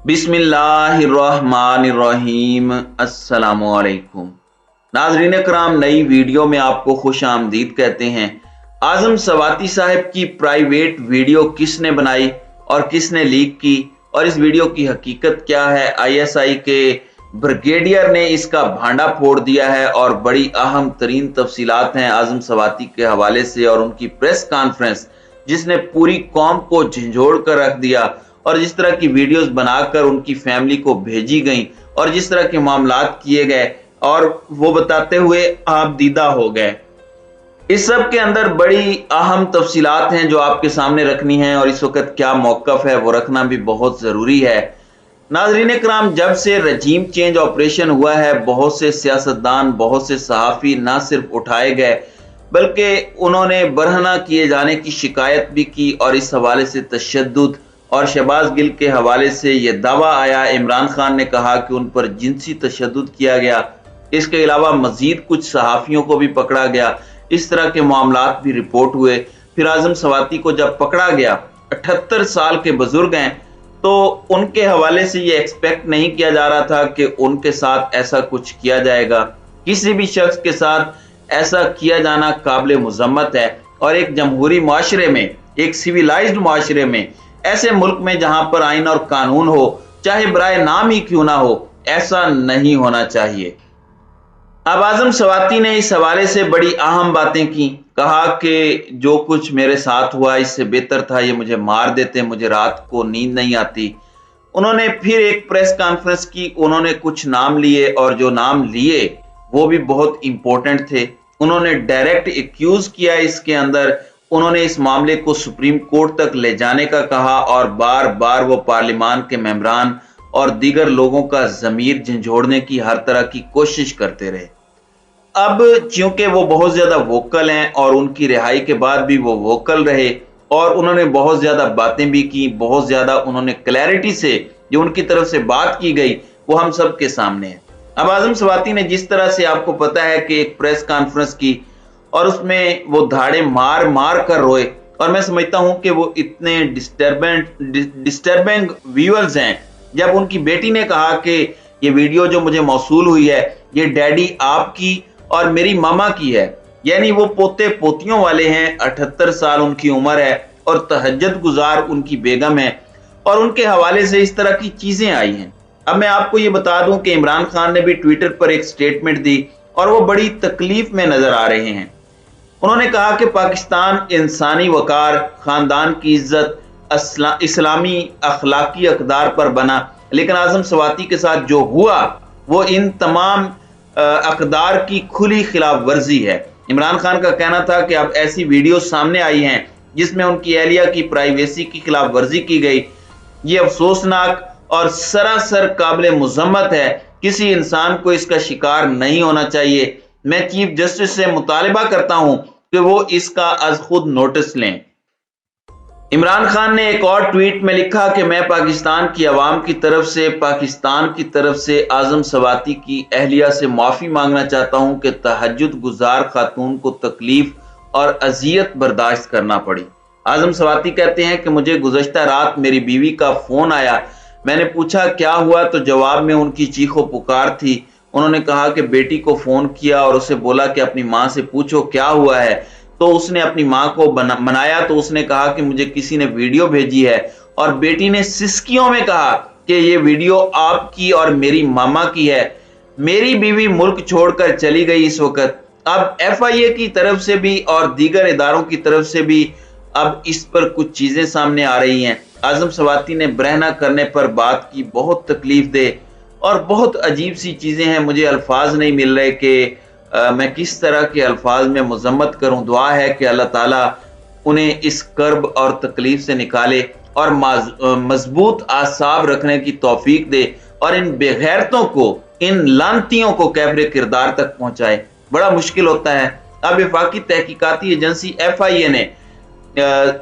बिस्मिल्लाहिर्रहमानिर्रहीम। अस्सलामुअलैकुम। नाज़रीन कराम, नई वीडियो में आपको खुश आमदीद कहते हैं। आज़म सवाती साहब की प्राइवेट वीडियो किसने बनाई और किसने लीक की, और इस वीडियो की हकीकत क्या है? ISI के ब्रिगेडियर ने इसका भांडा फोड़ दिया है और बड़ी अहम तरीन तफसीलात हैं आज़म सवाती के हवाले से, और उनकी प्रेस कॉन्फ्रेंस जिसने पूरी कौम को झंझोड़ कर रख दिया, और जिस तरह की वीडियोस बनाकर उनकी फैमिली को भेजी गई और जिस तरह के मामलात किए गए, और वो बताते हुए आप दीदा हो गए। इस सब के अंदर बड़ी अहम तफसीलात हैं जो आपके सामने रखनी हैं, और इस वक्त क्या मौकफ है वो रखना भी बहुत ज़रूरी है। नाज़रीन कराम, जब से रजीम चेंज ऑपरेशन हुआ है, बहुत से सियासतदान, बहुत से सहाफ़ी ना सिर्फ उठाए गए बल्कि उन्होंने बरहना किए जाने की शिकायत भी की, और इस हवाले से तशद्दुद और शहबाज गिल के हवाले से यह दावा आया। इमरान खान ने कहा कि उन पर जिनसी तशद्दुद किया गया। इसके अलावा मजीद कुछ सहाफ़ियों को भी पकड़ा गया। इस तरह के मामलात भी रिपोर्ट हुए। फिर आज़म सवाती को जब पकड़ा गया, 78 साल के बुजुर्ग हैं, तो उनके हवाले से ये एक्सपेक्ट नहीं किया जा रहा था कि उनके साथ ऐसा कुछ किया जाएगा। किसी भी शख्स के साथ ऐसा किया जाना काबिल मुज़म्मत है, और एक जमहूरी माशरे में, एक सिविलाइज्ड माशरे में, ऐसे मुल्क में जहां पर आइन और कानून हो, चाहे बराए नाम ही क्यों ना हो, ऐसा नहीं होना चाहिए। अब आज़म सवाती ने इस हवाले से बड़ी अहम बातें की। कहा कि जो कुछ मेरे साथ हुआ इससे बेहतर था ये मुझे मार देते, मुझे रात को नींद नहीं आती। उन्होंने फिर एक प्रेस कॉन्फ्रेंस की, उन्होंने कुछ नाम लिए, और जो नाम लिए वो भी बहुत इंपॉर्टेंट थे। उन्होंने डायरेक्ट एक्यूज किया इसके अंदर, उन्होंने इस मामले को सुप्रीम कोर्ट तक ले जाने का कहा, और बार बार वो पार्लिमान के मेंबरान और दीगर लोगों का ज़मीर झंझोड़ने की हर तरह की कोशिश करते रहे। अब चूंकि वो बहुत ज्यादा वोकल हैं, और उनकी रिहाई के बाद भी वो वोकल रहे, और उन्होंने बहुत ज्यादा बातें भी की, बहुत ज्यादा उन्होंने क्लैरिटी से जो उनकी तरफ से बात की गई वो हम सब के सामने है। अब आज़म सवाती ने जिस तरह से, आपको पता है कि एक प्रेस कॉन्फ्रेंस की, और उसमें वो धाड़े मार मार कर रोए, और मैं समझता हूं कि वो इतने डिस्टर्बिंग व्यूअर्स हैं। जब उनकी बेटी ने कहा कि ये वीडियो जो मुझे मौसूल हुई है ये डैडी आपकी और मेरी मामा की है, यानी वो पोते पोतियों वाले हैं। 78 साल उनकी उम्र है, और तहज्जुद गुजार उनकी बेगम है, और उनके हवाले से इस तरह की चीजें आई हैं। अब मैं आपको ये बता दूं कि इमरान खान ने भी ट्विटर पर एक स्टेटमेंट दी, और वो बड़ी तकलीफ में नजर आ रहे हैं। उन्होंने कहा कि पाकिस्तान इंसानी वकार, खानदान की इज्जत, इस्लामी अखलाकी अकदार पर बना, लेकिन आज़म सवाती के साथ जो हुआ वो इन तमाम अकदार की खुली खिलाफ वर्जी है। इमरान खान का कहना था कि अब ऐसी वीडियो सामने आई हैं जिसमें उनकी एहलिया की प्राइवेसी की खिलाफ वर्जी की गई। ये अफसोसनाक और सरासर काबिल मुज़म्मत है। किसी इंसान को इसका शिकार नहीं होना चाहिए। मैं चीफ जस्टिस से मुतालिबा करता हूं कि वो इसका अज खुद नोटिस लें। इमरान खान ने एक और ट्वीट में लिखा कि मैं पाकिस्तान की आवाम की तरफ से, पाकिस्तान की तरफ से आज़म सवाती की एहलिया से माफ़ी मांगना चाहता हूं कि तहज्जुद गुजार खातून को तकलीफ और अजियत बर्दाश्त करना पड़ी। आज़म सवाती कहते हैं कि मुझे गुज़श्ता रात मेरी बीवी का फ़ोन आया। मैंने पूछा क्या हुआ, तो जवाब में उनकी चीखो पुकार थी। उन्होंने कहा कि बेटी को फ़ोन किया और उसे बोला कि अपनी माँ से पूछो क्या हुआ है। तो उसने अपनी माँ को मनाया, तो उसने कहा कि मुझे किसी ने वीडियो भेजी है, और बेटी ने सिसकियों में कहा कि ये वीडियो आपकी और मेरी मामा की है। मेरी बीवी मुल्क छोड़कर चली गई इस वक्त। अब FIA की तरफ से भी और दीगर इदारों की तरफ से भी अब इस पर कुछ चीजें सामने आ रही हैं। आज़म सवाती ने बरहना करने पर बात की, बहुत तकलीफ दे और बहुत अजीब सी चीजें हैं। मुझे अल्फाज नहीं मिल रहे कि मैं किस तरह के अल्फाज में मुज़म्मत करूं। दुआ है कि अल्लाह ताला उन्हें इस कर्ब और तकलीफ से निकाले, और मजबूत आसाब रखने की तौफीक दे, और इन बेगैरतों को, इन लानतियों को कैफरे किरदार तक पहुंचाए। बड़ा मुश्किल होता है। अब वफाकी तहकीकाती एजेंसी FIA ने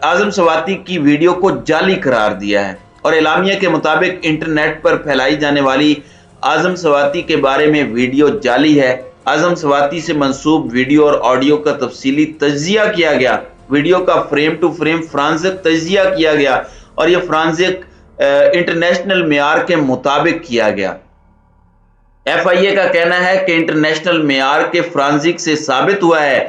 आज़म सवाती की वीडियो को जाली करार दिया है, और एलामिया के मुताबिक इंटरनेट पर फैलाई जाने वाली आज़म सवाती के बारे में वीडियो जाली है। आज़म सवाती से मंसूब वीडियो और ऑडियो का तफसीली तज्जिया किया गया। वीडियो का फ्रेम टू फ्रेम फ्रांसिक तज्जिया किया गया, और यह फ्रांसिक इंटरनेशनल मेयार के मुताबिक किया गया। FIA का कहना है कि इंटरनेशनल मेयार के फ्रांसिक से साबित हुआ है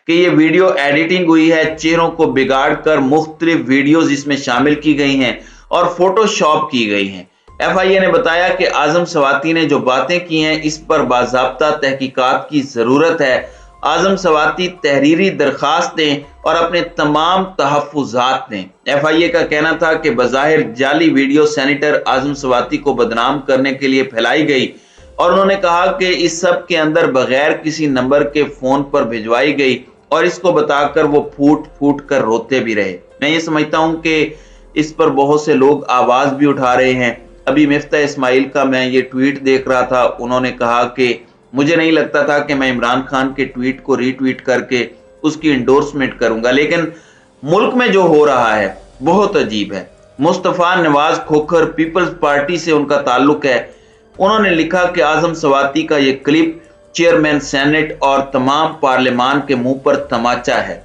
कि ये वीडियो एडिटिंग हुई है, चेहरों को बिगाड़ कर मुख्तलिफ वीडियोज इसमें शामिल की गई हैं और फोटोशॉप की गई हैं। FIA ने बताया कि आजम सवाती ने जो बातें की हैं इस पर बाज़ाब्ता तहकीकात की ज़रूरत है। आजम सवाती तहरीरी दरखास्त दें और अपने तमाम तहफ़्फ़ुज़ात दें। FIA का कहना था कि बज़ाहिर जाली वीडियो सेनेटर आजम सवाती को बदनाम करने के लिए फैलाई गई और उन्होंने कहा कि इस सब के अंदर बगैर किसी नंबर के फोन पर भिजवाई गई और इसको बताकर वो फूट फूट कर रोते भी रहे। मैं ये समझता हूं कि इस पर बहुत से लोग आवाज भी उठा रहे हैं। अभी मिफ्ता इस्माइल का मैं ये ट्वीट देख रहा था, उन्होंने कहा कि मुझे नहीं लगता था कि मैं इमरान खान के ट्वीट को रीट्वीट करके उसकी इंडोर्समेंट करूंगा, लेकिन मुल्क में जो हो रहा है बहुत अजीब है। मुस्तफा नवाज खोखर पीपल्स पार्टी से उनका ताल्लुक है। उन्होंने लिखा कि आजम सवाती का ये क्लिप चेयरमैन सेनेट और तमाम पार्लियामान के मुंह पर तमाचा है।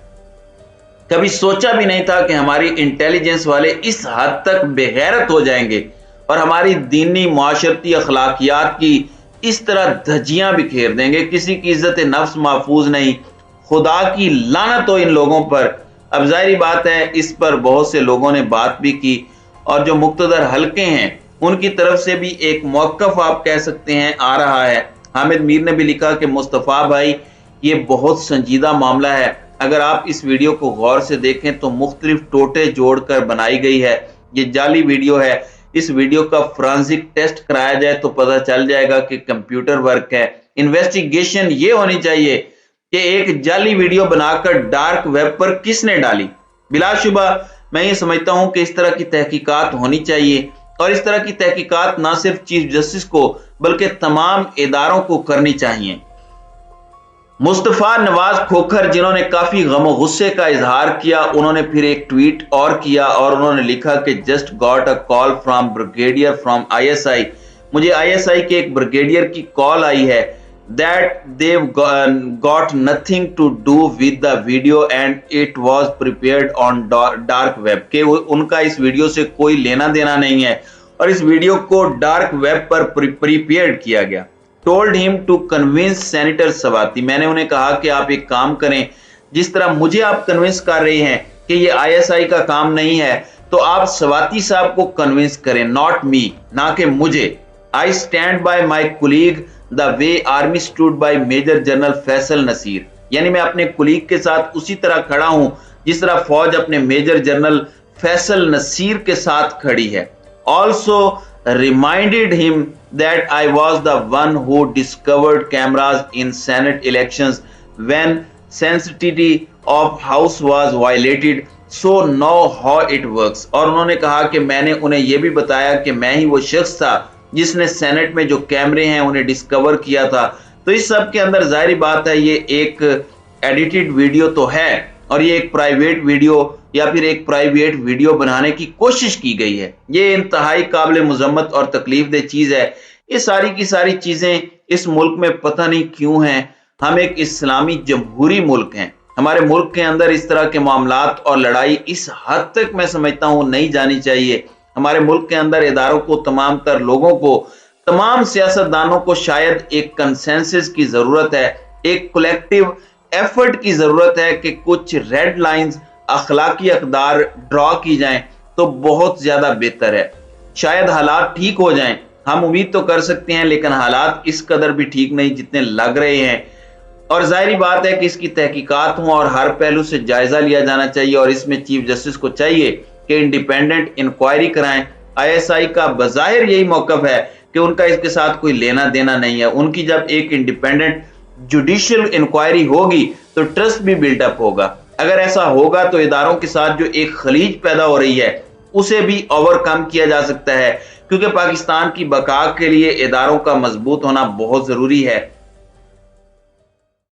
कभी सोचा भी नहीं था कि हमारी इंटेलिजेंस वाले इस हद तक बेगैरत हो जाएंगे और हमारी दीनी माशरती अखलाकियात की इस तरह धज्जियां बिखेर देंगे। किसी की इज्जत नफ्स महफूज नहीं, खुदा की लानत हो इन लोगों पर। अब जाहिर बात है इस पर बहुत से लोगों ने बात भी की और जो मुक्तदर हल्के हैं उनकी तरफ से भी एक मौक़िफ़ आप कह सकते हैं आ रहा है। हामिद मीर ने भी लिखा कि मुस्तफ़ा भाई ये बहुत संजीदा मामला है, अगर आप इस वीडियो को गौर से देखें तो मुख्तलिफ टोटे जोड़कर बनाई गई है, ये जाली वीडियो है। इस वीडियो का फ्रांसिक टेस्ट कराया जाए तो पता चल जाएगा कि कंप्यूटर वर्क है। इन्वेस्टिगेशन ये होनी चाहिए कि एक जाली वीडियो बनाकर डार्क वेब पर किसने डाली। बिलाशुबा मैं ये समझता हूं कि इस तरह की तहकीकात होनी चाहिए और इस तरह की तहकीकात ना सिर्फ चीफ जस्टिस को बल्कि तमाम इदारों को करनी चाहिए। मुस्तफा नवाज खोखर जिन्होंने काफी गम गुस्से का इजहार किया, उन्होंने फिर एक ट्वीट और किया और उन्होंने लिखा कि just got a call from brigadier from ISI। मुझे ISI के एक ब्रिगेडियर की कॉल आई है that they've got nothing to do with the video and it was prepared on dark web, के उनका इस वीडियो से कोई लेना देना नहीं है और इस वीडियो को डार्क वेब पर प्रिपेयर्ड किया गया। Told him to convince senator Swati, मैंने उन्हें कहा कि आप एक काम करें, जिस तरह मुझे आप कन्विंस कर रहे हैं कि ये ISI का काम नहीं है तो आप सवाती साहब को कन्विंस करें, नॉट मी, ना कि मुझे। I stand by my colleague the way army stood by major general Faisal Naseer, यानी मैं अपने कुलीग के साथ उसी तरह खड़ा हूं जिस तरह फौज अपने मेजर जनरल फैसल नसीर के साथ खड़ी है। Also reminded him that I was the one who discovered cameras in senate elections when sensitivity of house was violated, so know how it works. और उन्होंने कहा कि मैंने उन्हें यह भी बताया कि मैं ही वो शख्स था जिसने सेनेट में जो कैमरे हैं उन्हें डिस्कवर किया था। तो इस सब के अंदर जाहिर बात है ये एक एडिटेड वीडियो तो है और ये एक प्राइवेट वीडियो या फिर एक प्राइवेट वीडियो बनाने की कोशिश की गई है। ये इंतहाई काबिल मुजम्मत और तकलीफ दे चीज है। ये सारी की सारी चीजें इस मुल्क में पता नहीं क्यों हैं। हम एक इस्लामी जमहूरी मुल्क हैं, हमारे मुल्क के अंदर इस तरह के मामलात और लड़ाई इस हद तक मैं समझता हूं नहीं जानी चाहिए। हमारे मुल्क के अंदर इदारों को, तमाम तर लोगों को, तमाम सियासतदानों को शायद एक कंसेंसस की जरूरत है, एक कलेक्टिव एफर्ट की जरूरत है कि कुछ रेड लाइंस, अखलाकी अकदार ड्रॉ की जाएं तो बहुत ज्यादा बेहतर है। शायद हालात ठीक हो जाएं, हम उम्मीद तो कर सकते हैं, लेकिन हालात इस कदर भी ठीक नहीं जितने लग रहे हैं। और जाहिर बात है कि इसकी तहकीकात हो और हर पहलू से जायजा लिया जाना चाहिए और इसमें चीफ जस्टिस को चाहिए कि इंडिपेंडेंट इंक्वायरी कराएं। ISI का बज़ाहिर यही मौक़िफ़ है कि उनका इसके साथ कोई लेना देना नहीं है। उनकी जब एक इंडिपेंडेंट जुडिशियल इंक्वायरी होगी तो ट्रस्ट भी बिल्डअप होगा। अगर ऐसा होगा तो इदारों के साथ जो एक खलीज पैदा हो रही है उसे भी ओवरकम किया जा सकता है, क्योंकि पाकिस्तान की बका के लिए इदारों का मजबूत होना बहुत जरूरी है।